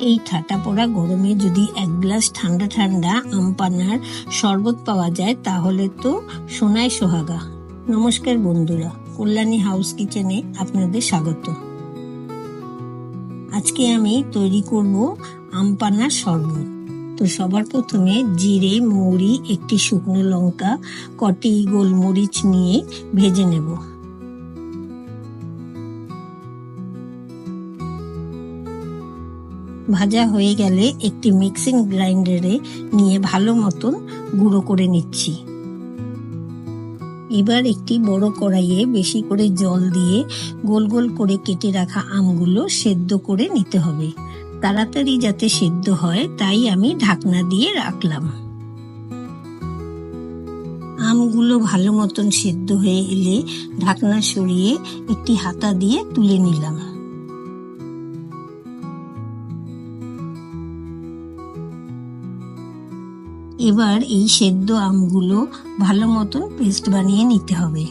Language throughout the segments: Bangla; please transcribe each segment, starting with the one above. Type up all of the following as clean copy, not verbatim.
এই ঠাটা পড়া গরমে যদি এক গ্লাস ঠান্ডা ঠান্ডা আম পান্নার শরবত পাওয়া যায় তাহলে তো সোনায় সোহাগা। নমস্কার বন্ধুরা, কল্যাণী হাউস কিচেনে আপনাদের স্বাগত। আজকে আমি তৈরি করব আম পান্নার শরবত। তো সবার প্রথমে জিরে, মৌরি, একটি শুকনো লঙ্কা, কটি গোলমরিচ নিয়ে ভেজে নেব। ভাজা হয়ে গেলে একটি মিক্সিং গ্রাইন্ডারে নিয়ে ভালো মতন গুঁড়ো করে নিচ্ছি। এবার একটি বড় কড়াইয়ে বেশি করে জল দিয়ে গোল গোল করে কেটে রাখা আমগুলো সেদ্ধ করে নিতে হবে। তাড়াতাড়ি যাতে সেদ্ধ হয় তাই আমি ঢাকনা দিয়ে রাখলাম। আমগুলো ভালো মতন সেদ্ধ হয়ে এলে ঢাকনা সরিয়ে একটি হাতা দিয়ে তুলে নিলাম। এবার এই সেদ্ধ আমগুলো ভালো মতন পেস্ট বানিয়ে নিতে হবে।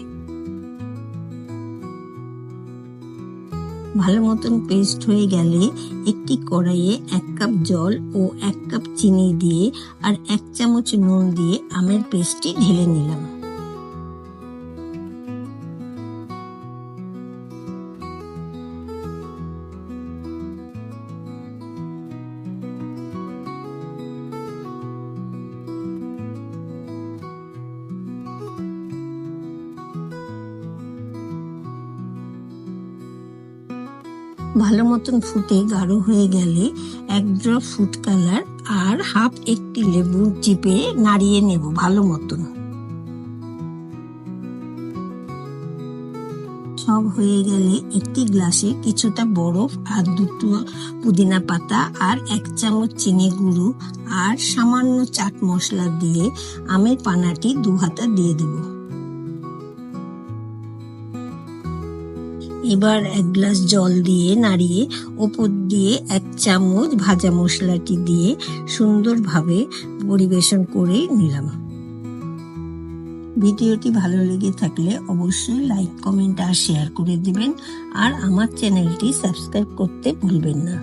ভালো মতন পেস্ট হয়ে গেলে একটি কড়াইয়ে 1 কাপ জল ও 1 কাপ চিনি দিয়ে আর 1 চামচ নুন দিয়ে আমের পেস্টটি ঢেলে নিলাম। ভালো মতন ফুটে গাঢ় হয়ে গেলে 1 ড্রপ ফুড কালার আর হাফ একটি লেবু চিপে নাড়িয়ে নেব ভালো মতন। সব হয়ে গেলে একটি গ্লাসে কিছুটা বরফ আর 2 পুদিনা পাতা আর 1 চামচ চিনি গুঁড়ো আর সামান্য চাট মশলা দিয়ে আমের পানাটি 2 হাতা দিয়ে দেব। এবার 1 গ্লাস জল দিয়ে নাড়িয়ে ওপর দিয়ে 1 চামচ ভাজা মশলাটি দিয়ে সুন্দরভাবে পরিবেশন করে নিলাম। ভিডিওটি ভালো লেগে থাকলে অবশ্যই লাইক, কমেন্ট আর শেয়ার করে দিবেন আর আমার চ্যানেলটি সাবস্ক্রাইব করতে ভুলবেন না।